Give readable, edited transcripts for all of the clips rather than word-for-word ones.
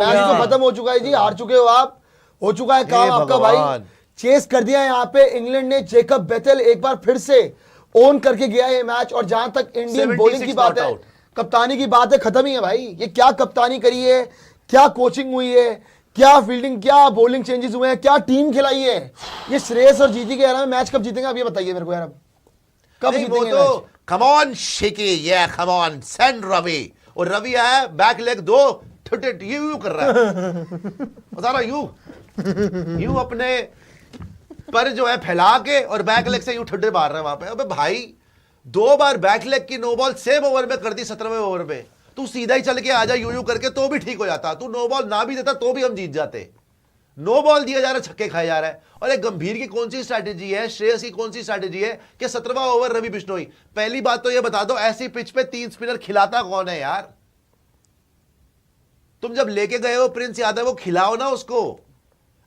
Match तो खत्म हो चुका है जी, हार चुके हो आप, हो चुका है काम आपका भाई, चेस कर दिया है यहाँ पे इंग्लैंड ने। जेकब बेथेल एक बार फिर से ओन करके गया है ये मैच। और जहां तक इंडियन बॉलिंग की बात है, कप्तानी की बात है, खत्म ही है भाई। ये क्या कप्तानी करी है, क्या कोचिंग हुई है, क्या फील्डिंग, क्या बॉलिंग चेंजेस हुए हैं, क्या टीम खिलाई है। ये श्रेयस और जीती के यार मैच कब जीतेंगे आप ये बताइए मेरे को यार, कब जीतेंगे मैच? कम ऑन शिकी, ये कम ऑन सेंड रवि। और रवि आया बैक लेग दो यू कर रहा है बता रहा यू अपने पर जो है फैला के और बैक लेग से यूं ठड्डे मार रहा है वहां पे। अबे भाई 2 बार बैक लेग की नो बॉल सेम ओवर में कर दी 17वें ओवर में, तू सीधा ही चल के आ जा यू करके तो भी ठीक हो जाता। तू नो बॉल ना भी देता तो भी हम जीत जाते। नो बॉल दिया जा रहा है, छक्के खाए जा रहा है। और एक गंभीर की कौन सी स्ट्रैटेजी है, श्रेयस की कौन सी स्ट्रैटेजी है कि 17वां ओवर रवि बिश्नोई। पहली बात तो ये बता दो ऐसी पिच पे 3 स्पिनर खिलाता कौन है यार? तुम जब लेके गए हो प्रिंस यादव को खिलाओ ना उसको।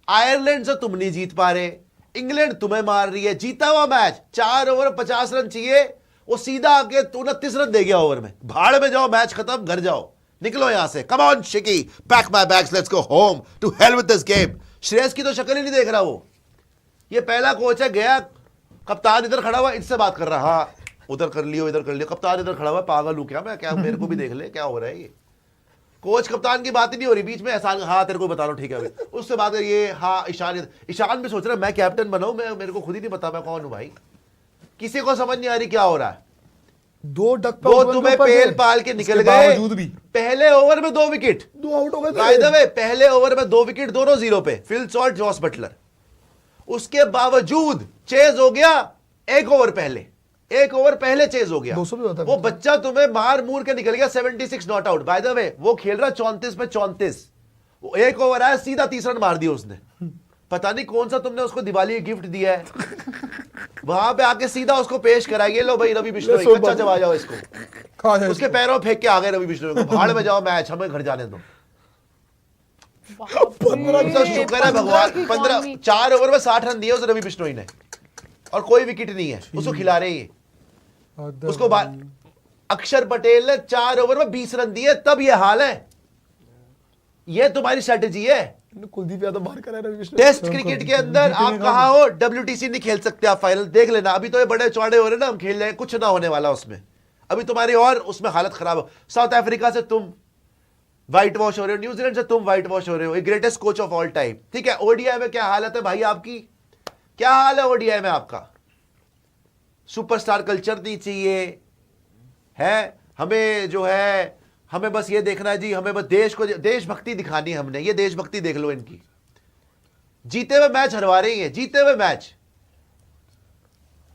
आयरलैंड से तुम नहीं जीत पा रहे, इंग्लैंड तुम्हें मार रही है। जीता हुआ मैच 4 ओवर 50 रन चाहिए, वो सीधा आके 29 रन दे गया ओवर में। भाड़ में जाओ, मैच खत्म, घर जाओ, निकलो यहां से। Come on Shiki, pack my bags, let's go home, to hell with this game. Shreyas की तो शक्ल ही नहीं देख रहा वो। ये पहला कोच है, गया कप्तान इधर खड़ा हुआ, इससे बात कर रहा, हाँ उधर कर लियो इधर कर लियो। कप्तान इधर खड़ा हुआ, पागल हूं क्या मैं, क्या मेरे को भी देख ले क्या हो रहा है। ये कोच कप्तान की बात ही नहीं हो रही, बीच में एहसान, हाँ तेरे को बता रहा हूँ ठीक है अभी उससे बात है। ये हाँ ईशान भी सोच रहा है मैं कैप्टन बनाऊं, मैं मेरे को खुद ही नहीं पता मैं कौन हूं भाई। किसी को समझ नहीं आ रही क्या हो रहा है। 2 डक वो तुम्हें पेल पाल के निकल गए। पहले ओवर में 2 विकेट, 2 आउट हो गए। बाय द वे पहले ओवर में 2 विकेट, दोनों 0 पे, फिल सॉल्ट, जॉस बटलर। उसके बावजूद चेज हो गया 1 ओवर पहले, 1 ओवर पहले चेज हो गया। वो बच्चा तुम्हें मार मूर के निकल गया 76 not out. By the way वो खेल रहा 34 पे 34, वो 1 ओवर आया सीधा 30 रन मार दिया उसने। पता नहीं कौन सा तुमने उसको दिवाली गिफ्ट दिया है, वहां पे आके सीधा उसको पेश कराइए। लो भाई रवि बिश्नोई, कच्चा चबा जाओ इसको। उसके पैरों फेंक के आ गए रवि बिश्नोई को, भाड़ में जाओ, मैच हमें घर जाने दो। 15 शुक्र है भगवान, 15 4 ओवर में 60 रन दिए उस रवि बिश्नोई ने, और कोई विकेट नहीं है उसको खिला रहे हैं। उसको अक्षर पटेल ने 4 ओवर में 20 रन दिए, तब ये हाल है। ये तुम्हारी स्ट्रेटेजी है। कुलदीप यादव बाहर करा रवि बिश्नोई। टेस्ट क्रिकेट के अंदर आप कहां हो, WTC नहीं खेल सकते आप, फाइनल देख लेना। अभी तो ये बड़े चौड़े हो रहे ना, हम खेल रहे हैं, कुछ ना होने वाला उसमें। अभी तुम्हारी और उसमें हालत खराब हो। साउथ अफ्रीका से तुम व्हाइट वॉश हो रहे हो, न्यूजीलैंड से तुम व्हाइट वॉश हो रहे हो, greatest coach of all time. ठीक है, ओडीआई में क्या हालत है भाई आपकी, क्या हाल है ओडीआई में आपका? सुपरस्टार कल्चर नहीं चाहिए है हमें, जो है हमें बस ये देखना है जी, हमें बस देश को देशभक्ति दिखानी है हमने। ये देशभक्ति देख लो इनकी, जीते हुए मैच हरवा रही है, जीते हुए मैच।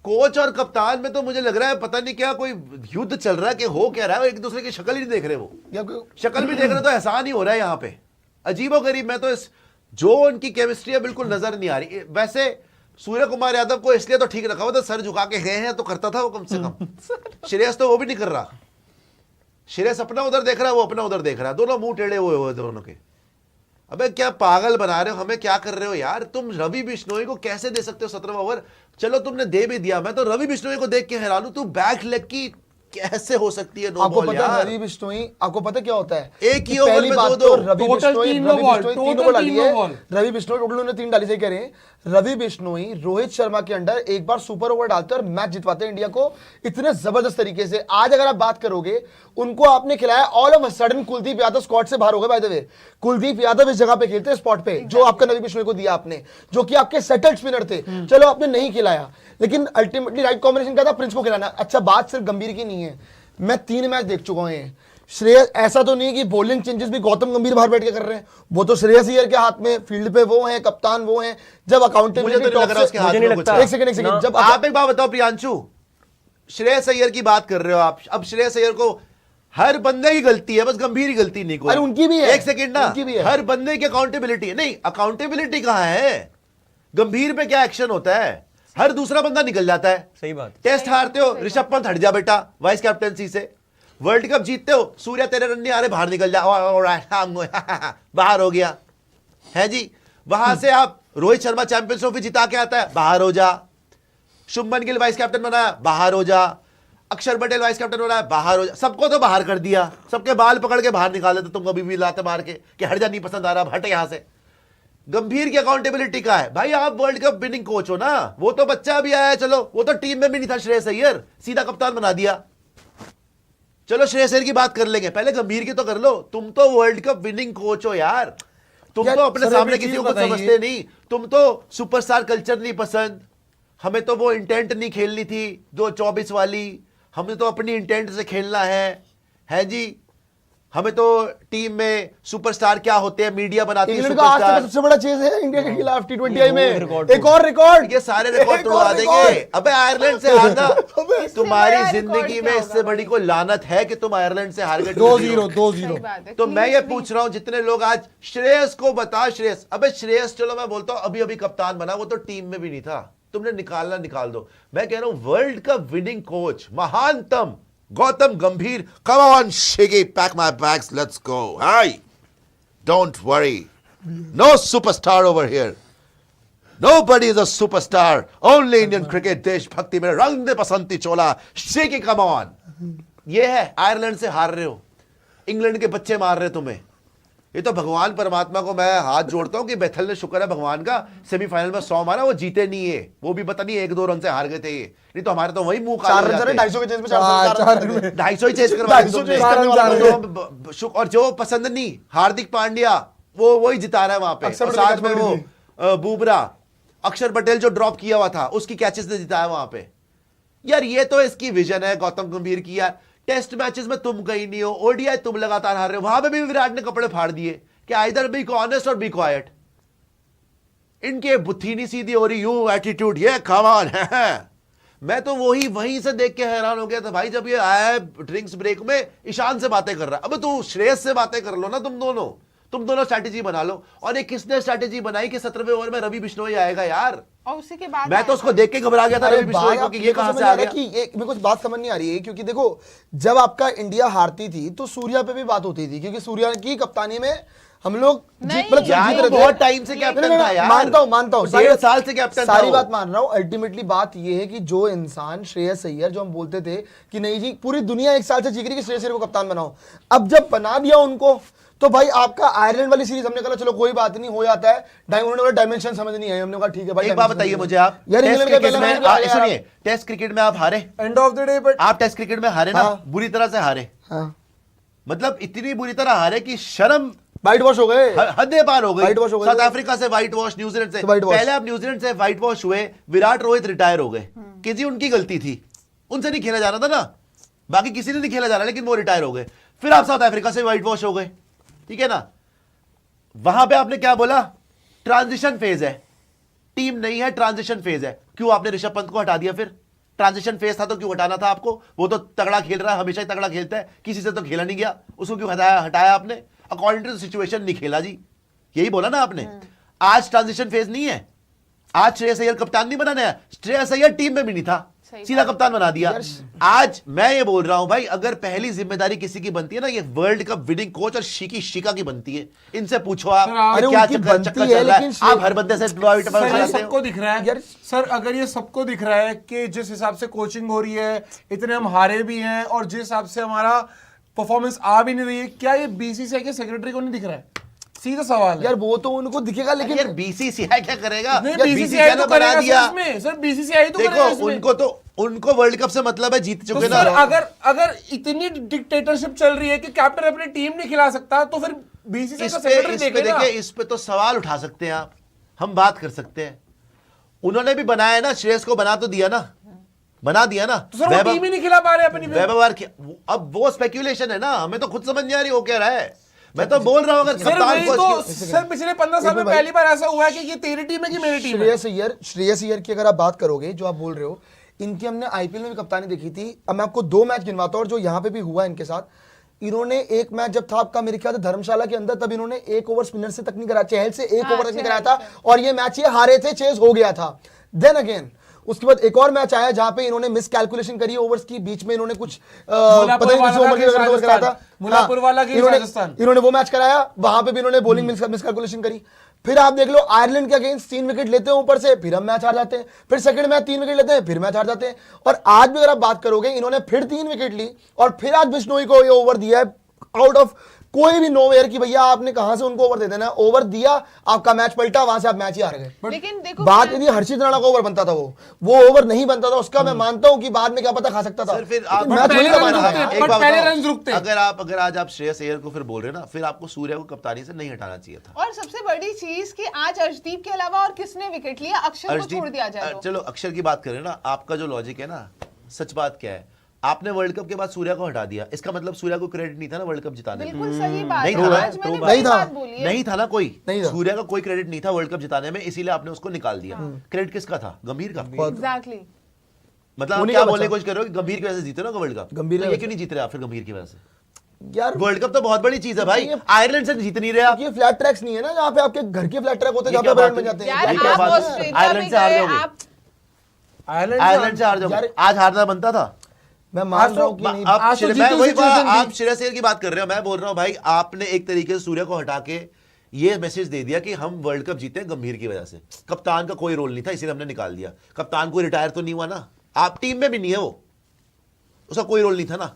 कोच और कप्तान में तो मुझे लग रहा है पता नहीं क्या कोई युद्ध चल रहा है कि हो क्या रहा है, एक दूसरे की शक्ल ही नहीं देख रहे। वो शक्ल भी देख रहे तो एहसान ही हो रहा है यहाँ पे, अजीबोगरीब। मैं तो इस जो उनकी केमिस्ट्री है बिल्कुल नजर नहीं आ रही। वैसे सूर्य कुमार यादव को इसलिए तो ठीक रखा हुआ था, सर झुका के गए हैं तो करता था वो कम से कम। श्रेयस तो वो भी नहीं कर रहा। श्रेयस अपना उधर देख रहा है, वो अपना उधर देख रहा है, दोनों मुंह टेढ़े हुए दोनों के। अबे क्या पागल बना रहे हो हमें, क्या कर रहे हो यार तुम? रवि बिश्नोई को कैसे दे सकते हो 17वां ओवर? चलो तुमने दे भी दिया, मैं तो रवि बिश्नोई को देख के हैरान हूं, तू बैक लेग की कैसे हो सकती है नो आपको बॉल पता है यार? रवि बिश्नोई, आपको पता क्या होता है? एक ही ओवर में 2-2, रवि बिश्नोई 3 बॉल डाली है। रवि बिश्नोई टोटल उन्होंने 3 डाली, सही कह रहे हैं। रवि बिश्नोई रोहित शर्मा के अंडर एक बार सुपर ओवर डालते हैं और मैच जितवाते हैं इंडिया को इतने जबरदस्त तरीके से। आज अगर आप बात करोगे, उनको आपने खिलाया, all of a sudden Kuldeep Yadav squad से बाहर हो गए। By the way Kuldeep Yadav इस जगह पे खेलते हैं स्पॉट पे, जो आपका रवि बिश्नोई को दिया आपने, जो कि आपके सेटल्ड स्पिनर थे। चलो आपने नहीं खिलाया, लेकिन अल्टीमेटली राइट कॉम्बिनेशन क्या था, प्रिंस को खिलाना। अच्छा, बात सिर्फ गंभीर की नहीं है, मैं 3 मैच देख चुका हूं। श्रेयस, ऐसा तो नहीं कि बॉलिंग चेंजेस भी गौतम गंभीर बाहर बैठ के कर रहे हैं, वो तो श्रेयस अय्यर के हाथ में, फील्ड पे वो हैं, कप्तान वो हैं। जब अकाउंटेबिलिटी, एक सेकंड, जब आप एक बात बताओ प्रियांशु, श्रेयस अय्यर की बात कर रहे हो आप, अब श्रेयस अय्यर को हर बंदे की गलती है, बस गंभीर की गलती नहीं कोई। अरे उनकी भी है, एक सेकंड ना, हर बंदे की अकाउंटेबिलिटी है। नहीं, अकाउंटेबिलिटी कहां है? गंभीर पे क्या एक्शन होता है? हर दूसरा बंदा निकल जाता है। सही बात। टेस्ट हारते हो, ऋषभ पंत हट जा बेटा वाइस कैप्टनसी से। वर्ल्ड कप जीतते हो, सूर्या तेरे रन नहीं आ रहे, बाहर निकल जा, बाहर हो गया है जी। वहां से आप रोहित शर्मा चैंपियंस ट्रॉफी जिता के आता है, बाहर हो जा। शुभमन गिल वाइस कैप्टन बनाया, बाहर हो जा। अक्षर पटेल वाइस कैप्टन हो रहा है, बाहर हो जा, सबको तो बाहर कर दिया, सबके बाल पकड़ के बाहर निकाल देते तुम कभी भी लाते मार के कि हट जा, नहीं पसंद आ रहा, हट यहां से। गंभीर की अकाउंटेबिलिटी का है भाई, आप वर्ल्ड कप विनिंग कोच हो ना, वो तो बच्चा भी आया, चलो वो तो टीम में भी नहीं था, श्रेयस अय्यर सीधा कप्तान बना दिया। चलो श्रेयस अय्यर की बात कर लेंगे, पहले गंभीर की तो कर लो। तुम तो वर्ल्ड कप विनिंग कोच हो यार, तुम तो अपने सामने किसी को कुछ समझते नहीं, तुम तो सुपरस्टार कल्चर नहीं पसंद, हमें तो वो इंटेंट नहीं खेलनी थी 2-24 वाली, हमें तो अपनी इंटेंट से खेलना है जी, हमें तो टीम में सुपरस्टार क्या होते हैं, मीडिया बनाती है इंग्लैंड का आज तक सबसे बड़ा चेज है इंडिया के खिलाफ T20 में, एक और रिकॉर्ड, ये सारे रिकॉर्ड तोड़वा देंगे। अबे आयरलैंड से हारना तुम्हारी जिंदगी में इससे बड़ी कोई लानत है कि तुम आयरलैंड से हार गए 2-0। तो मैं ये पूछ रहा हूं, जितने लोग आज श्रेयस को बता, श्रेयस, अबे श्रेयस चलो मैं बोलता हूं अभी अभी कप्तान बना, वो तो टीम में भी नहीं था, तुमने निकालना निकाल दो। मैं कह रहा हूं वर्ल्ड कप विनिंग कोच महानतम गौतम गंभीर, come on Shiggy, pack my bags, let's go. Hi, don't worry, no superstar over here, nobody is a superstar, only Indian cricket, देश भक्ति में रंग दे बसंती चोला, Shiggy, come on। ये है, आयरलैंड से हार रहे हो, इंग्लैंड के बच्चे मार रहे तुम्हें, ये तो भगवान परमात्मा को मैं हाथ जोड़ता हूं कि बेथल ने शुक्र है भगवान का, सेमीफाइनल में 100 मारा, वो जीते नहीं है, वो भी पता नहीं 1-2 रन से हार गए थे, ये नहीं तो हमारे तो वही मुंह काले हो जाते। 250 के चेस में 250 ही चेस करवा दिए, और जो पसंद नहीं हार्दिक पांड्या, वो वही जिता रहा है वहां पे, और साथ में वो बुमराह, अक्षर पटेल जो ड्रॉप किया हुआ था उसकी कैचेस ने जिताया वहां पे। यार ये तो इसकी विजन है गौतम गंभीर की यार, टेस्ट मैचेस में तुम कहीं नहीं हो, ओडीआई तुम लगातार हार रहे हो, वहां पे भी विराट ने कपड़े फाड़ दिए कि आइदर बी ऑनेस्ट और बी क्वाइट। इनके बुद्धि नहीं सीधी हो रही, यू एटीट्यूड, ये कम ऑन है। मैं तो वहीं से देख के हैरान हो गया था भाई, जब ये आया है ड्रिंक्स ब्रेक में ईशान से बातें कर रहा है, अब तू श्रेयस से बातें कर लो ना, तुम दोनों स्ट्रैटेजी बना लो। और ये किसने स्ट्रैटेजी बनाई कि 17वें ओवर में रवि बिश्नोई आएगा यार, और उसी के बाद मैं तो उसको देख के घबरा गया था रवि बिश्नोई को कि ये कहां से आ गया। कि मेरे को बात समझ नहीं आ रही है, क्योंकि देखो जब आपका इंडिया हारती थी तो सूर्या पे भी बात होती थी, क्योंकि सूर्या की कप्तानी में हम लोग जीत रहे थे, बहुत टाइम से कैप्टन था यार, मानता हूं 1.5 साल से कैप्टन था, सारी बात मान रहा हूं। अल्टीमेटली बात ये है कि जो इंसान श्रेयस अय्यर, जो हम बोलते थे कि नहीं जी पूरी दुनिया 1 साल से जीत रही कि श्रेयस अय्यर को कप्तान बनाओ, अब जब बना दिया उनको, तो भाई आपका आयरलैंड वाली सीरीज हमने कहा चलो कोई बात नहीं, हो जाता है, उन्होंने डायमेंशन समझ नहीं आई, हमने कहा ठीक है भाई। एक बात बताइए मुझे आप, यार सुनिए, टेस्ट क्रिकेट में आप हारे, end of the day, but आप टेस्ट क्रिकेट में हारे ना, बुरी तरह से हारे, मतलब इतनी बुरी तरह हारे कि शर्म, व्हाइट वॉश हो गए, हदें पार हो गई। साउथ गए, अफ्रीका से व्हाइट वॉश, न्यूजीलैंड से, पहले आप न्यूजीलैंड से व्हाइट वॉश हुए, विराट रोहित रिटायर हो गए, कि जी उनकी गलती थी, उनसे नहीं खेला जा रहा था ना, बाकी किसी ने नहीं खेला जा रहा, लेकिन वो रिटायर हो गए। फिर आप साउथ अफ्रीका से व्हाइट वॉश हो गए, ठीक है ना, वहां पे आपने क्या बोला, ट्रांजिशन फेज है, टीम नहीं है, ट्रांजिशन फेज है। क्यों आपने ऋषभ पंत को हटा दिया? फिर ट्रांजिशन फेज था तो क्यों हटाना था आपको? वो तो तगड़ा खेल रहा है, हमेशा ही तगड़ा खेलता है, किसी से तो खेला नहीं गया, उसको क्यों हटाया आपने? अकॉर्डिंग टू द सिचुएशन नहीं खेला जी, यही बोला ना आपने। आज ट्रांजिशन फेज नहीं है, आज श्रेयस अय्यर कप्तान नहीं बनाना है, श्रेयस अय्यर टीम में भी नहीं था, सीधा कप्तान बना दिया। आज मैं ये बोल रहा हूं भाई, अगर पहली जिम्मेदारी किसी की बनती है ना, ये वर्ल्ड कप विनिंग कोच और शिका की बनती है। इनसे पूछो आप क्या चक्कर चल रहा है, आप हर बंदे से सबको दिख रहा है सर, अगर ये सबको दिख रहा है कि जिस हिसाब से कोचिंग हो रही है, इतने हम हारे भी हैं, और जिस हिसाब से हमारा परफॉर्मेंस आ भी नहीं रही है, क्या ये बीसीसीआई के सेक्रेटरी को नहीं दिख रहा है? सीधा सवाल है यार, वो तो उनको दिखेगा, लेकिन यार बीसीसीआई क्या करेगा? बीसीसीआई तो बना दिया सर, बीसीसीआई तो देखो उनको वर्ल्ड कप से मतलब है, जीत चुके ना। अगर इतनी डिक्टेटरशिप चल रही है कि कैप्टन अपनी टीम नहीं खिला सकता, तो फिर बीसीसीआई का सेक्रेटरी देखेगा। देखिए इस पे तो सवाल उठा सकते हैं आप, हम बात कर सकते हैं, उन्होंने भी बनाया ना, श्रेयस को बना तो दिया ना, बना दिया ना, तो सर वो टीम ही नहीं खिला पा रहे अपनी। व्यवहार अब वो स्पेक्यूलेशन है ना, हमें तो खुद समझ नहीं आ रही हो क्या रहा है। मैं तो बोल रहा हूं, अगर कप्तान को सर पिछले 15 साल में पहली बार ऐसा हुआ है कि ये तेरी टीम है कि मेरी टीम है। श्रेयस अय्यर की अगर आप बात करोगे, जो आप बोल रहे हो, इनकी हमने आईपीएल में भी कप्तानी देखी थी। अब मैं आपको 2 मैच गिनवाता हूं, और जो यहाँ पे भी हुआ इनके साथ, इन्होंने एक मैच जब था आपका मेरे ख्याल से धर्मशाला के अंदर, तब इन्होंने 1 ओवर स्पिनर से तक नहीं कराया, चहल से 1 ओवर तक नहीं कराया था, और ये मैच ये हारे थे, चेज हो गया था। देन अगेन उसके बाद एक और मैच आया जहां पे इन्होंने मिस कैलकुलेशन करी ओवर्स की, बीच में इन्होंने कुछ पता नहीं किस ओवर की कराया था, मुलापुर वाला की राजस्थान, इन्होंने वो मैच कराया, वहां पे भी इन्होंने बॉलिंग मिस कैलकुलेशन करी। फिर आप देख लो आयरलैंड के अगेंस्ट 3 विकेट लेते हैं ऊपर से, फिर हम मैच हार जाते हैं, फिर सेकंड मैच 3 विकेट लेते हैं, फिर मैच हार जाते हैं। और आज भी अगर आप बात करोगे, इन्होंने फिर 3 विकेट ली और फिर आज बिश्नोई को ये ओवर दिया है आउट ऑफ कोई भी नोवेयर कि भैया आपने कहां से उनको ओवर दे देना, ओवर दिया, आपका मैच पलटा, वहां से आप मैच ही हार गए। लेकिन देखो बात यदि हर्षित राणा का ओवर बनता था, वो ओवर नहीं बनता था, उसका मैं मानता हूं कि बाद में क्या पता खा सकता था। सर फिर लेकिन आप मैच पहले नहीं रन बनता रुकते था। हैं, एक बट बात पहले बताओ, रन रुकते हैं। अगर आज आप श्रेयस अय्यर को फिर बोल रहे हो ना, फिर आपको सूर्या को कप्तानी से नहीं हटाना चाहिए था। और सबसे बड़ी चीज कि आज अर्शदीप के अलावा और किसने विकेट लिया, अक्षर को छोड़ दिया जाए तो। चलो अक्षर की बात करें ना, आपका जो लॉजिक है ना, सच बात क्या है, आपने वर्ल्ड कप के बाद सूर्या को हटा दिया, इसका मतलब सूर्या को क्रेडिट नहीं था ना वर्ल्ड कप जिताने में। बिल्कुल सही बात नहीं है, था ना, आज मैंने नहीं वही था। बात बोली है। नहीं था ना कोई, नहीं था। सूर्या का कोई क्रेडिट नहीं था वर्ल्ड कप जिताने में, इसीलिए आपने उसको निकाल दिया। क्रेडिट किसका था? गंभीर का। एग्जैक्टली। मतलब आप उन्हीं क्या का बोलने की बचा। कोशिश कर रहे हो कि गंभीर की वजह से जीते ना वर्ल्ड कप? गंभीर तो की ये वजह क्यों नहीं जीत रहे आप फिर गंभीर की वजह से? यार वर्ल्ड कप तो बहुत बड़ी चीज है भाई, आयरलैंड से जीत नहीं रहे आप। ये फ्लैट ट्रैक्स नहीं है ना, जहाँ पे आपके घर के फ्लैट ट्रैक होते हैं, ये जहाँ पे क्या ब्रांड में बात जाते है? हैं। यार ये क्या आप बात है? ऑस्ट्रेलिया आयरलैंड में से हार गए, जाओगे। आप आयरलैंड से हार जाओगे। यार- आज हारना बनता था। मैं मान रहा हूँ कि नहीं। आप आज तो मैं जीतो वही situation थी। आप श्रेयस अय्यर की बात कर रहे हो, मैं बोल रहा हूँ भाई आपने एक तरीके से सूर्य को हटा के ये मैसेज दे दिया कि हम वर्ल्ड कप जीते गंभीर की वजह से। कप्तान का कोई रोल नहीं था, इसीलिए हमने निकाल दिया। कप्तान को रिटायर तो नहीं हुआ ना, आप टीम में भी नहीं है, वो उसका कोई रोल नहीं था ना,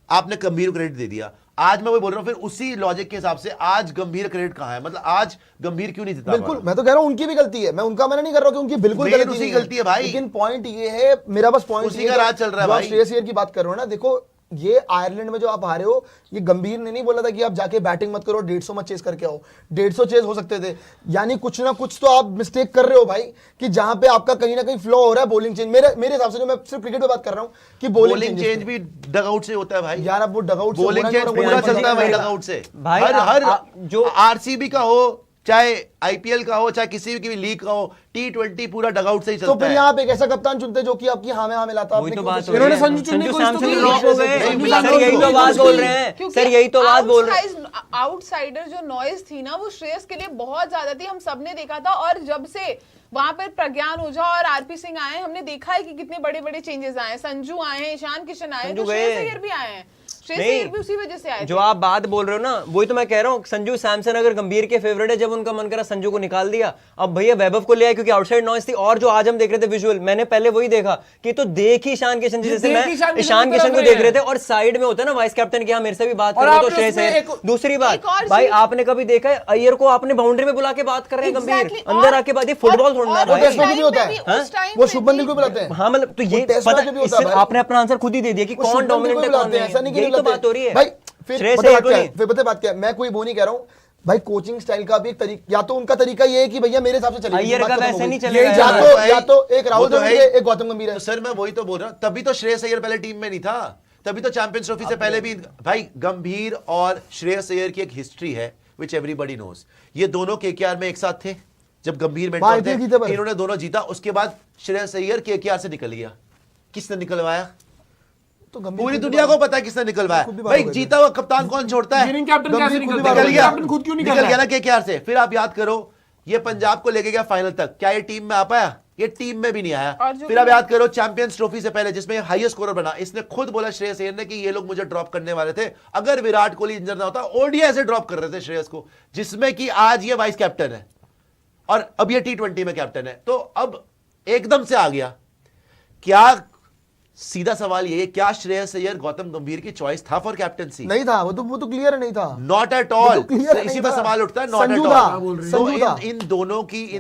आपने गंभीर को क्रेडिट दे दिया। आज मैं वही बोल रहा हूँ, फिर उसी लॉजिक के हिसाब से आज गंभीर क्रेडिट कहाँ है? मतलब आज गंभीर क्यों नहीं जीता? बिल्कुल, मैं तो कह रहा हूँ उनकी भी गलती है, मैं उनका मना नहीं कर रहा हूँ कि उनकी बिल्कुल मेन गलती उसी नहीं गलती है भाई। लेकिन पॉइंट ये है, मेरा बस पॉइंट उसी का राज चल रहा है भाई। श्रेयस अय्यर की बात कर रहे हो ना, देखो ये आयरलैंड में जो आप हारे हो, ये गंभीर ने नहीं बोला था कि आप जाके बैटिंग मत करो, 150 मत चेस करके आओ। 150 चेस हो सकते थे, यानी कुछ ना कुछ तो आप मिस्टेक कर रहे हो भाई, कि जहां पे आपका कहीं ना कहीं फ्लॉ हो रहा है बॉलिंग चेंज। मेरे हिसाब से, जो मैं सिर्फ क्रिकेट पे बात कर रहा हूं कि बॉलिंग चेंज भी डगआउट से होता है भाई। यार अब वो डगआउट से बॉलिंग होना ही चेंज होना, पूरा वो चलता है भाई नहीं डगआउट से। भाई, हर जो आरसीबी का हो, चाहे आईपीएल का हो, चाहे किसी भी लीग का हो, T20 पूरा डगआउट से ही तो चलता फिर है। यहाँ पे एक ऐसा कप्तान चुनते जो कि आपकी हाँ में हाँ मिलाता। वही आपने तो क्यों बात कुछ- हो रही इन्होंने है। संजू चुन्नी को सैमसन तो ड्रॉप हो गए। नहीं, सर यही तो बात बोल रहे हैं, सर यही तो बात बोल रहे हैं। आउटसाइडर जो नॉइज थी ना, वो श्रेयस के लिए बहुत ज्यादा थी, हम सबने देखा था। और जब से वहां पर प्रज्ञान ओझा और आरपी सिंह आए, हमने देखा है कि कितने बड़े बड़े चेंजेस आए हैं। संजू आए हैं, ईशान किशन आए हैं, तो संजू श्रेयस गए। अय्यर भी आए हैं। श्रेयस अय्यर भी उसी वजह से आए जो थे। आप बात बोल रहे हो ना, वही तो मैं कह रहा हूँ। संजू सैमसन अगर गंभीर के फेवरेट है, जब उनका मन करा संजू को निकाल दिया। अब भैया वैभव को ले आए क्योंकि आउटसाइड नॉइस थी। और जो आज हम देख रहे थे विजुअल, मैंने पहले वही देखा कि तो देख ही ईशान किशन, ये जैसे देख मैं ईशान किशन ईशान की किशन तरफ को रहे देख रहे हैं। थे और साइड में होता है ना वाइस कैप्टन की, हाँ मेरे से भी बात और करो तो आपने श्रेयस उसमें अय्यर। एक- दूसरी बात एक और भाई, चीज- आपने कभी देखा है अय्यर को आपने बाउंड्री में बुला के बात कर रहे हैं गंभीर, Exactly, अंदर और- आके बात, ये फुटबॉल थोड़ा ना और वो भाई। टेस्ट मैच भी होता है, उस टाइम वो पे शुभमन भी- गिल को बुलाते हैं। हाँ मतलब तो ये वो टेस्ट पता मैच में भी होता है इससे भाई। आपने अपना आंसर खुद ही दे दिया कि वो कौन शुभमन गिल को डोमिनेंट भी है कौन बुलाते हैं, ऐसा नहीं। नहीं कि यही तो बुलाते बात हो रही है भाई। फिर श्रेयस पता अय्यर बात को क्या है, नहीं। फिर पता बात क्या है, मैं कोई वो नहीं कह रहा हूँ भाई। कोचिंग स्टाइल का भी एक तरीका, या तो उनका तरीका ये है कि भैया मेरे हिसाब से चलेगी, अय्यर बात का खत्म हो वैसे गई। नहीं चलेगा या यार। तो या तो एक राहुल वो तो द्रविड़ है है, ही। एक गौतम गंभीर है। तो सर मैं वही तो बोल रहा हूं, तभी तो श्रेयस अय्यर पहले टीम में नहीं था, तभी तो चैंपियंस ट्रॉफी से पहले भी भाई गंभीर और श्रेयस अय्यर की एक हिस्ट्री है विच एवरीबॉडी नोज। ये दोनों केकेआर में एक साथ थे जब गंभीर में वहाँ IPL जीते पर। इन्होंने दोनों जीता। उसके बाद श्रेयस अय्यर केकेआर से निकल गया। किसने निकलवाया? तो गंभीर पूरी खुद भी दुनिया बात- को पता है किसने निकलवाया। खुद भी बात भाई हो गई जीता हुआ कप्तान कौन छोड़ता है? विनिंग कैप्टन गंभीर कैसे खुद भी निकलता बात है? हो निकल गई। गया, कैप्टन खुद क्यों निकल निकल गया रहा ना केकेआर से। फिर आप याद करो, ये पंजाब को लेके गया फाइनल तक, क्या ये टीम में आ पाया? ये टीम में भी नहीं आया। और जो फिर आप याद करो चैंपियंस ट्रॉफी से पहले जिसमें हाईएस्ट स्कोरर बना, इसने खुद बोला श्रेयस अय्यर ने कि ये लोग मुझे ड्रॉप करने वाले थे, अगर विराट कोहली इंजर ना होता। ओडीआई से ड्रॉप कर रहे थे श्रेयस को, जिसमें कि आज ये वाइस कैप्टन है और अब ये T20 में कैप्टन है। तो अब एकदम से आ गया। क्या सीधा सवाल ये, क्या श्रेयस अय्यर गौतम गंभीर की चॉइस था फॉर कैप्टनसी? नहीं था, वो तो क्लियर नहीं था। नॉट एट वो ऑल। तो clear नहीं इसी पर था। सवाल उठता है, नॉट एट संजू ऑल। था, तो संजू था। इन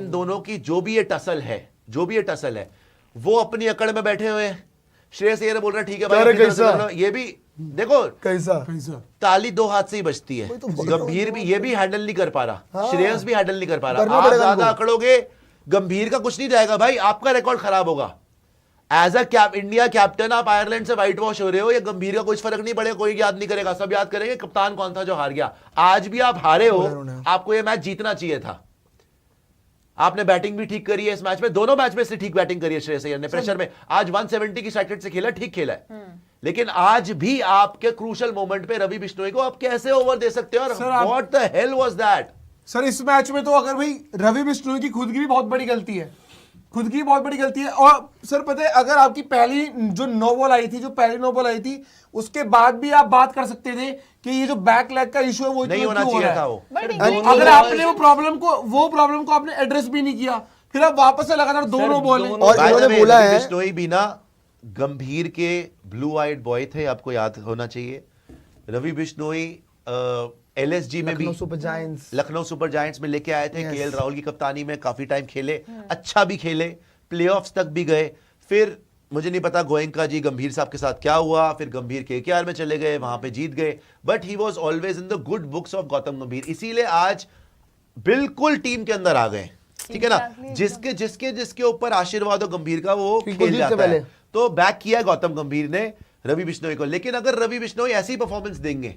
दोनों की जो भी ये टसल है, वो अपनी अकड़ में बैठे हुए हैं। श्रेयस अय्यर बोल रहा है ठीक है भाई, अरे अपनी तरफ से कैसा? कर लो। ये भी देखो, कैसा कैसा? ताली दो हाथ से ही बजती है। वही तो बोल रहा हूँ। गंभीर भी ये भी हैंडल नहीं कर पा रहा, हाँ। श्रेयस भी हैंडल नहीं कर पा करना रहा। आप पड़ेगा ज्यादा इनको। अकड़ोगे, गंभीर का कुछ नहीं जाएगा भाई, आपका रिकॉर्ड खराब होगा। एज अ इंडिया कैप्टन आप आयरलैंड से व्हाइट वॉश हो रहे हो, ये गंभीर का कुछ फर्क नहीं पड़ेगा, कोई याद नहीं करेगा, सब याद करेंगे कप्तान कौन था जो हार गया। आज भी आप हारे हो, आपको ये मैच जीतना चाहिए था। आपने बैटिंग भी ठीक करी है इस मैच में, दोनों मैच में से ठीक बैटिंग करी है श्रेयस अय्यर ने। प्रेशर में आज 170 की स्ट्राइक रेट से खेला, ठीक खेला है। लेकिन आज भी आपके क्रूशल मोमेंट पे रवि बिश्नोई को आप कैसे ओवर दे सकते हो? सर, और आप- what the hell was that? Sir इस मैच में तो अगर भाई रवि बिश्नोई की खुद की भी बहुत बड़ी गलती है। खुद की बहुत बड़ी गलती है। और सर पता है, अगर आपकी पहली जो नो बॉल आई थी, उसके बाद भी आप बात कर सकते थे कि ये जो बैक लेग का इशू है वो नहीं क्यों होना हो चाहिए रहा था है। वो। बट अगर आपने वो प्रॉब्लम को आपने एड्रेस भी नहीं किया, फिर आप वापस से लगातार दोनों बॉल और By the इन्होंने way, बोला रवि है बिश्नोई भी ना गंभीर के ब्लू आइड बॉय थे, आपको याद होना चाहिए। रवि बिश्नोई एलएसजी में भी Lucknow super giants Lucknow super giants में लेके आए थे, Yes. केएल राहुल की कप्तानी में काफी टाइम खेले, अच्छा भी खेले, प्लेऑफ्स तक भी गए। फिर मुझे नहीं पता गोयंका जी गंभीर साहब के साथ क्या हुआ, फिर गंभीर केकेआर में चले गए, वहां पे जीत गए, but he was always in the good books of Gautam गंभीर, इसीलिए आज बिल्कुल टीम के अंदर आ गए। ठीक है ना, Exactly. जिसके ऊपर आशीर्वाद हो गंभीर का वो कि खेल कुलदीप से जाता पहले। है। तो बैक किया गौतम गंभीर ने रवि बिश्नोई को, लेकिन अगर रवि बिश्नोई ऐसी परफॉर्मेंस देंगे,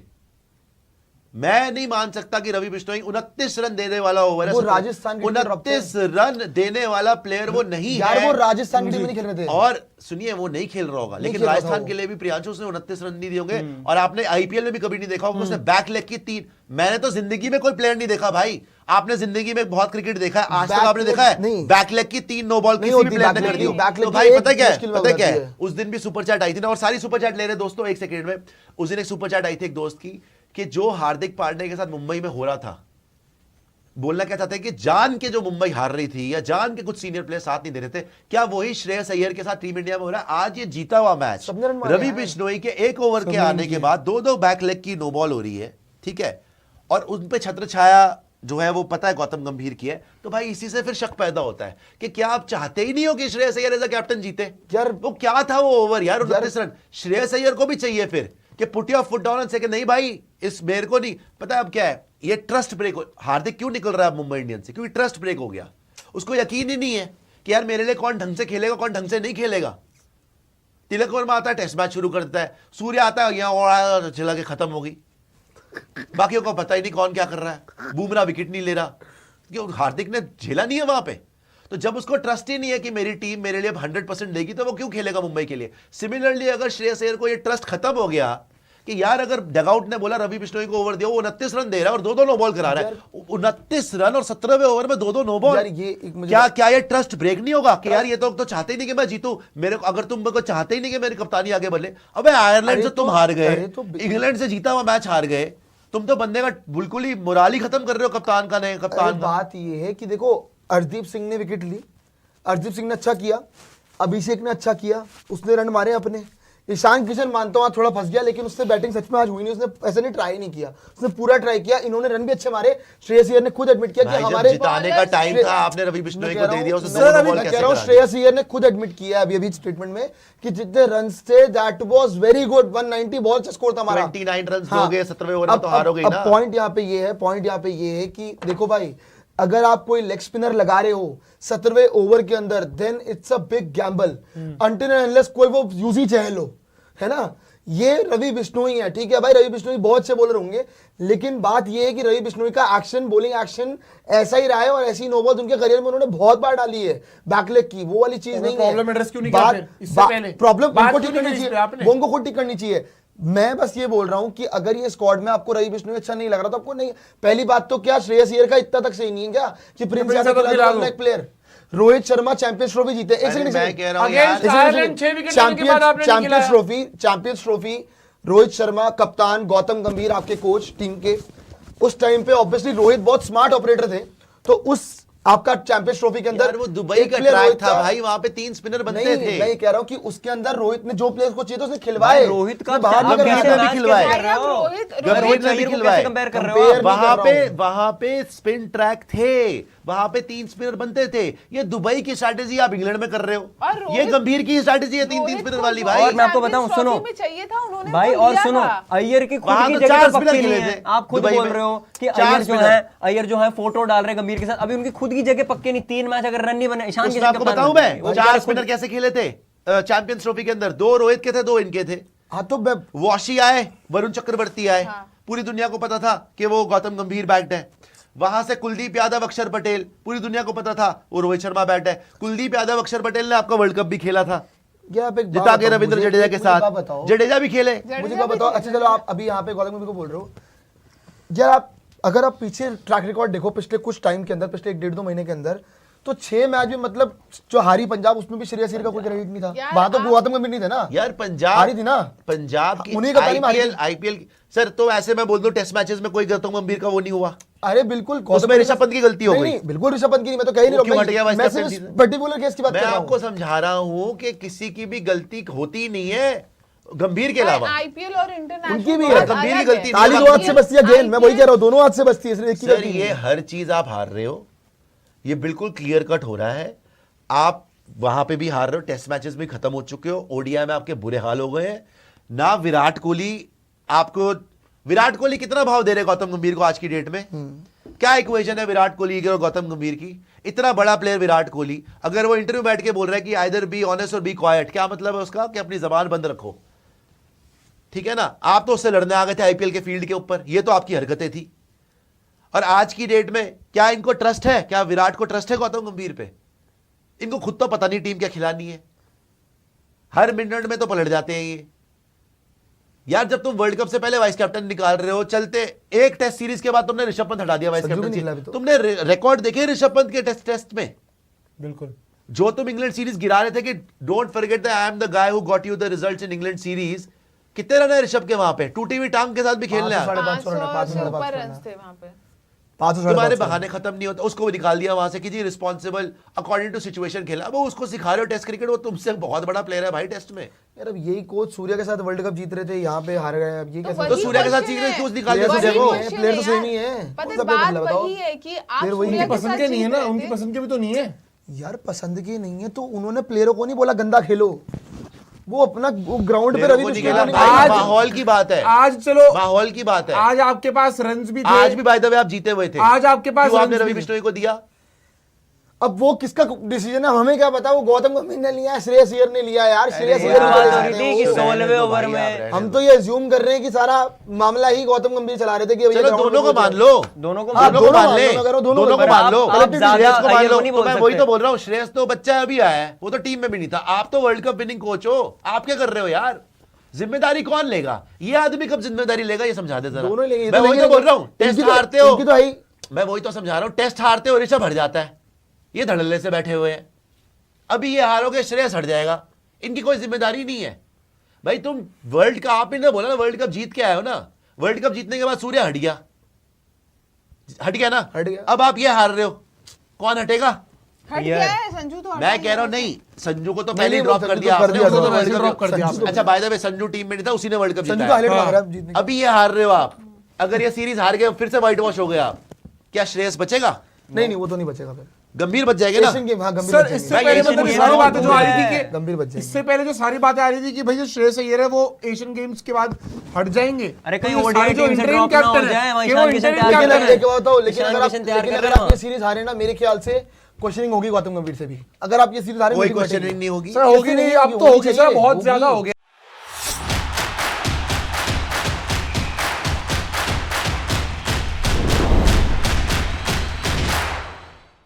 मैं नहीं मान सकता कि रवि बिश्नोई 29 रन देने वाला ओवर है। वो राजस्थान की टीम में रखते हैं। 29 रन देने वाला प्लेयर वो नहीं यार है। वो राजस्थान की टीम में नहीं खेल रहे थे। और सुनिए, वो नहीं खेल रहा होगा, लेकिन खेल रहा था राजस्थान वो। के लिए भी प्रियांशु उसने 29 रन नहीं दिए होंगे। और आपने आईपीएल में भी कभी नहीं देखा होगा उसने बैक लेग की 3, मैंने तो जिंदगी में कोई प्लेयर नहीं देखा भाई। आपने जिंदगी में बहुत क्रिकेट देखा है, आज तक Back आपने leg देखा है नहीं। बैक लेग की 3 नो बॉल नहीं किसी भी होती, प्लेयर back ने leg कर दी? की, back leg तो की भाई एक पता क्या है, मुश्किल में पता हो क्या जाती है, है। उस दिन भी सुपर चैट आई थी ना, और सारी सुपर चैट ले रहे दोस्तों, एक सेकंड में। उस दिन एक सुपर चैट आई थी एक दोस्त की कि जो हार्दिक पांड्या के साथ मुंबई में हो रहा था, बोलना क्या चाहते हैं कि जान के जो मुंबई हार रही थी या जान के कुछ सीनियर प्लेयर साथ नहीं दे रहे थे, क्या वही श्रेयस अय्यर के साथ टीम इंडिया में हो रहा है? आज ये जीता हुआ मैच सबने रन मारे रवि हैं। बिश्नोई के एक ओवर के आने के बाद 2-2 बैक लेग की नो बॉल हो रही है, ठीक है, और उन पे छत्र छाया जो है वो पता है गौतम गंभीर की है। तो भाई इसी से फिर शक पैदा होता है कि क्या आप चाहते ही नहीं हो कि Shreyas Iyer as a captain जीते? यार वो क्या था वो ओवर यार, 29 रन। श्रेयस अय्यर को भी चाहिए फिर कि put your foot down and से कि नहीं भाई, इस मेरे को नहीं पता। अब क्या है, ये ट्रस्ट ब्रेक हार्दिक क्यों निकल रहा है मुंबई इंडियंस से? क्योंकि ट्रस्ट ब्रेक हो गया, उसको यकीन ही नहीं है कि यार मेरे लिए कौन ढंग से खेलेगा, कौन ढंग से नहीं खेलेगा। तिलक वर्मा आता है, टेस्ट मैच शुरू कर देता है, सूर्य आता है, यहाँ और चला के खत्म हो गई, बाकियों को पता ही नहीं कौन क्या कर रहा है, बुमराह विकेट नहीं ले रहा, क्योंकि हार्दिक ने झेला नहीं है वहां पे। तो जब उसको ट्रस्ट ही नहीं है कि मेरी टीम मेरे लिए 100% देगी, तो वो क्यों खेलेगा मुंबई के लिए? सिमिलरली अगर श्रेयस अय्यर को ये ट्रस्ट खत्म हो गया कि यार अगर डगआउट ने बोला रवि बिश्नोई को ओवर दिया, वो 29 रन दे रहा है और 2-2 नो बॉल करा रहा है, 29 रन और 17वें ओवर में 2-2 नो बॉल, यार ये एक मुझे क्या ये ट्रस्ट ब्रेक नहीं होगा कि यार ये तो चाहते ही नहीं कि मैं जीतूं, मेरे को अगर तुम मेरे को चाहते ही नहीं कि मेरी कप्तानी आगे बढ़े। अबे आयरलैंड अरे से तुम तो- हार गए, अरे तो- इंग्लैंड से जीता हुआ मैच हार गए, तुम तो बंदे का बिल्कुल ही मोराल ही खत्म कर रहे हो कप्तान का, नहीं अरे कप्तान का। बात ये है कि देखो अर्शदीप सिंह ने विकेट ली, अर्शदीप सिंह ने अच्छा किया, अभिषेक ने अच्छा किया, उसने रन मारे अपने। ईशान किशन मानता हूं थोड़ा फंस गया, लेकिन उससे बैटिंग सच में आज हुई नहीं, उसने ऐसे नहीं ट्राई नहीं किया, उसने पूरा ट्राई किया। इन्होंने रन भी अच्छे मारे, श्रेयस अय्यर ने खुद एडमिट किया भाई कि जब हमारे जिताने का टाइम था आपने रवि बिश्नोई को दे दिया, उसे सर, दो अभी बॉल मैं कैसे कह रहा हूं, करा दी? श्रेयस अय्यर ने खुद एडमिट किया है अभी स्टेटमेंट में कि जितने रन्स थे that was very good, 190 ball score था हमारा, 29 रन हाँ। हो गए 17वें ओवर में, तो हारोगे ही ना। पॉइंट यहाँ पे ये है कि देखो भाई, अगर आप कोई लेग स्पिनर लगा रहे हो 17वें ओवर के अंदर, then it's a big gamble until end unless कोई वो यूजी चहलो, है ना। ये रवि बिश्नोई है, ठीक है भाई, रवि बिश्नोई बहुत अच्छे बॉलर होंगे, लेकिन बात ये है कि रवि बिश्नोई का एक्शन, बॉलिंग एक्शन ऐसा ही रहा है, और ऐसी नौबत उनके करियर में उन्होंने बहुत बार डाली है बैकलेग की, वो वाली चीज नहीं है। प्रॉब्लम एड्रेस क्यों नहीं किया फिर इससे पहले? प्रॉब्लम बात उनको क्यों ठीक नहीं करनी की इस पे चाहिए, आपने? वो उनको खुद ठीक करनी चाहिए। मैं बस ये बोल रहा हूं कि अगर ये स्क्वाड में आपको रवि बिश्नोई अच्छा नहीं लग रहा तो आपको नहीं, पहली बात तो क्या श्रेयस अय्यर का इतना तक सही नहीं है क्या कि प्रिंस यादव खिला दो। का एक player, Rohit Sharma champions trophy जीते, एक अरे सेकंड मैं कह रहा हूं Against यार, Ireland 6 विकेट लेने के बाद आपने नहीं खिलाया। चैंपियंस ट्रॉफी, रोहित शर्मा कप्तान, गौतम गंभीर आपके कोच टीम के, उस टाइम पे ऑब्वियसली रोहित बहुत स्मार्ट ऑपरेटर थे, तो उस आपका चैंपियंस ट्रॉफी के अंदर यार वो दुबई एक का player ट्रैक रोहित था भाई, वहां पे 3 स्पिनर बनते नहीं, थे। मैं ये कह रहा हूं कि उसके अंदर रोहित ने जो प्लेयर्स को चाहिए था उसने खिलवाए, भाई, रोहित का उसने बाहर नहीं गंभीर कराया। ने भी खिलवाए। भाई, आप रोहित ने भी खिलवाए। कंपेयर कर रहे हो Compare आप? नहीं कर रहा हूं। वहां पे स्पिन ट्रैक थे, वहां पे 3 स्पिनर बनते थे। ये दुबई की स्ट्रैटेजी आप इंग्लैंड में कर रहे और हो, रोहित- ये गंभीर की स्ट्रैटेजी है 3-3 स्पिनर वाली भाई। और मैं आपको बताऊं, चैंपियंस सुनो। ट्रॉफी में चाहिए था, उन्होंने भाई वो और लिया सुनो, था। अय्यर की खुद वहां की तो जगह 4 तो स्पिनर पक्की खेले नहीं है। थे आप खुद दुबई बोल में। रहे हो कि 4 अय्यर जो है फोटो डाल रहे हैं गंभीर के साथ, अभी उनकी खुद की जगह पक्के नहीं, 3 मैच अगर रन नहीं बने, ईशान उसमें किशन आपको कप्तान बताऊं बने। मैं वो 4 बेचारे स्पिनर कैसे खेले थे चैंपियंस ट्रॉफी के अंदर? 2 रोहित के थे, 2 इनके थे। हाँ तो मैं वॉशी आए, वरुण चक्रवर्ती आए, हाँ। पूरी दुनिया को पता था कि वो गौतम गंभीर बैट है। वहां से कुलदीप यादव, अक्षर पटेल, पूरी दुनिया को पता था वो रोहित शर्मा बैट है। कुलदीप यादव, अक्षर पटेल ने आपका वर्ल्ड कप भी खेला था, क्या आप एक बात जिता के बताओ रविंद्र मुझे, जडेजा के मुझे बात साथ, बताओ, जडेजा भी खेले। मुझे जडेजा क्या भी बताओ। खेले अच्छा चलो, आप अभी यहाँ पे गौतम गंभीर को बोल रहे हो यार, आप अगर आप पीछे ट्रैक रिकॉर्ड देखो पिछले कुछ टाइम के अंदर, पिछले 1-1.5 महीने के अंदर, तो 6 मैच में मतलब जो हारी पंजाब उसमें भी श्रेयस अय्यर का कोई क्रेडिट नहीं था। यार, वहां तो गौतम गंभीर नहीं थे ना यार पंजाब हारी थी ना, पंजाब की उन्हीं का पहले में हारी थी। आईपीएल सर, तो ऐसे मैं बोल दूं टेस्ट मैचेस में कोई गौतम गंभीर का वो नहीं हुआ। अरे बिल्कुल उसमें ऋषभ पंत की गलती हो नहीं, गई। नहीं, बिल्कुल ऋषभ पंत की नहीं, मैं तो कह ही नहीं वो क्यों रहा हट गया हूँ, मैं वाइस सिर्फ कैप्टन? पर्टिकुलर केस की बात मैं कर रहा आपको हूँ। समझा रहा हूं कि किसी की भी गलती होती ही नहीं है गंभीर के अलावा। आईपीएल और इंटरनेशनल उनकी भी है, गंभीर की गलती ताली दो हाथ से बचती है गेंद, मैं वही कह रहा हूँ, दोनों हाथ से बचती है, सिर्फ एक की सर गलती नहीं ये है। हर चीज आप हार रहे हो, ये बिल्कुल क्लियर कट हो रहा है। आप वहां पे भी हार रहे हो, टेस्ट मैचेस भी खत्म हो चुके हो, ओडीआई में आपके बुरे हाल हो गए हैं ना। विराट कोहली कितना भाव दे रहे गौतम गंभीर को आज की डेट में? क्या इक्वेशन है विराट कोहली की और गौतम गंभीर की? इतना बड़ा प्लेयर विराट कोहली, अगर वो इंटरव्यू बैठ के बोल रहा है कि आइदर बी ऑनेस्ट और बी क्वाइट, क्या मतलब है उसका? कि अपनी जबान बंद रखो, ठीक है ना। आप तो उससे लड़ने आ गए थे आईपीएल के फील्ड के ऊपर, ये तो आपकी हरकतें थी। और आज की डेट में क्या इनको ट्रस्ट है? क्या विराट को ट्रस्ट है गौतम गंभीर पे? इनको खुद तो पता नहीं टीम क्या खिलानी है, हर मिनट में तो पलट जाते हैं ये। यार जब तुम वर्ल्ड कप से पहले वाइस कैप्टन निकाल रहे हो, चलते एक टेस्ट सीरीज के बाद तुमने ऋषभ पंत हटा दिया वाइस संजू भी निकला कैप्टन अभी तो। तुमने रिकॉर्ड देखे ऋषभ पंत के टेस्ट में? बिल्कुल। जो तुम इंग्लैंड सीरीज गिरा रहे थे कि don't forget that I am the guy who got you the results in England series, कितने रन है ऋषभ के वहां पे? टूटी हुई टांग के साथ भी खेलने आया। 500 से ऊपर रन थे वहां पे। 500 तुम्हारे बहाने खत्म नहीं होता। उसको भी निकाल दिया वहां से कि जी रिस्पॉन्सिबल अकॉर्डिंग टू सिचुएशन खेला। अब उसको सिखा रहे हो टेस्ट क्रिकेट, वो तुमसे बहुत बड़ा प्लेयर है भाई टेस्ट में। यार अब यही कोच सूर्या के साथ वर्ल्ड कप जीत रहे थे, यहाँ पे हार गए, अब ये कैसे? तो सूर्या के साथ सीख रहे क्यों निकाल दिया सूर्या को? प्लेयर तो सेम ही है। पता कौन है सा प्लेयर बात बदला बताओ? वही है कि आप फिर वही सूर्या उनकी के पसंद साथ के नहीं है जीत ना, रहे उनकी थे। पसंद के भी तो नहीं है। यार पसंद की नहीं है तो उन्होंने प्लेयरों को नहीं बोला गंदा खेलो, वो अपना वो ग्राउंड पे प्लेयरों रवि को बिश्नोई निकाला को नहीं भाई, बोला। आज- माहौल की बात है, आज चलो, माहौल की बात है। आज आपके पास रन्स भी थे, आज भी बाय द वे आप जीते हुए थे। आज आपके पास क्यों आपने runs रवि भी थे। बिश्नोई को दिया? अब वो किसका डिसीजन है हमें क्या पता? वो गौतम गंभीर ने लिया, श्रेयस अय्यर ने लिया। यार श्रेयस ये अय्यर तो ने बात लिया हो रही थी कि है। 16वें ओवर में हम तो ये अज्यूम कर रहे हैं कि सारा मामला ही गौतम गंभीर चला रहे थे कि चलो दोनों को मान लो, दोनों को हाँ, दोनों को दोनों मान ले, मान लो, अगर वो दोनों को दोनों मान लो। आप ज्यादा श्रेयस को मान अय्यर लो, को नहीं तो बोल मैं वही तो सकते। बोल रहा हूँ। श्रेयस तो बच्चा अभी आया है, वो तो टीम में भी नहीं था। आप तो वर्ल्ड कप विनिंग कोच हो, आप क्या कर रहे हो यार? जिम्मेदारी कौन लेगा? ये आदमी कब जिम्मेदारी लेगा ये समझा दे जरा। दोनों ही लेंगे। मैं वही तो बोल रहा हूँ, टेस्ट हारते हो, इनकी तो आई मैं वही तो समझा रहा हूँ, टेस्ट हारते हो ऋषभ हट जाता है, ये धड़ल्ले से बैठे हुए हैं। अभी ये हारोगे श्रेयस हट जाएगा, इनकी कोई जिम्मेदारी नहीं है भाई। तुम वर्ल्ड कप, आप ही ने बोला ना वर्ल्ड कप जीत के आए हो ना, वर्ल्ड कप जीतने के बाद सूर्या हट गया ना, हट गया। अब आप ये हार रहे हो, कौन हटेगा? हट गया है संजू तो। मैं कह रहा हूं नहीं, संजू को तो पहले नहीं, ड्रॉप वो कर संजू दिया तो कर आपने, दिया, उसको तो ड्रॉप वर्ल्ड ड्रॉप कर दिया कप। आपने। अच्छा by the way Sanju team में नहीं था, उसी ने वर्ल्ड कप संजू का जीता है। हाईलाइट मांग रहा है जीतने का। अभी ये हार रहे हो आप, अगर ये सीरीज हार गए फिर से व्हाइट वॉश हो गए आप, क्या श्रेयस बचेगा? नहीं वो तो नहीं बचेगा फिर। गंभीर बच जाएंगे ना। एशियन गेम, हाँ गंभीर सर बच इससे जाएंगे। पहले एशियन मतलब ये गेम सारी में बातें जो आ रही थी कि गंभीर बच जाएंगे। इससे पहले जो सारी बातें आ रही थी कि भाई जो श्रेयस अय्यर है वो एशियन गेम्स के बाद हट जाएंगे। अरे कहीं तो ये ODI सारे जो टीम से interim drop ना हो captain है, जाए, वहाँ कि वो ईशान किशन interim तैयार captain कर है। रहे हैं। लेकिन ईशान अगर किशन तैयार कर अगर रहे आप हैं। ये सीरीज हारे ना, मेरे ख्याल से क्वेश्चनिंग होगी गौतम गंभीर से भी। अगर आप ये सीरीज हारे कोई meeting क्वेश्चनिंग बैठेगी। नहीं होगी। सर होगी नहीं, अब तो होगी सर, बहुत ज्यादा हो गया।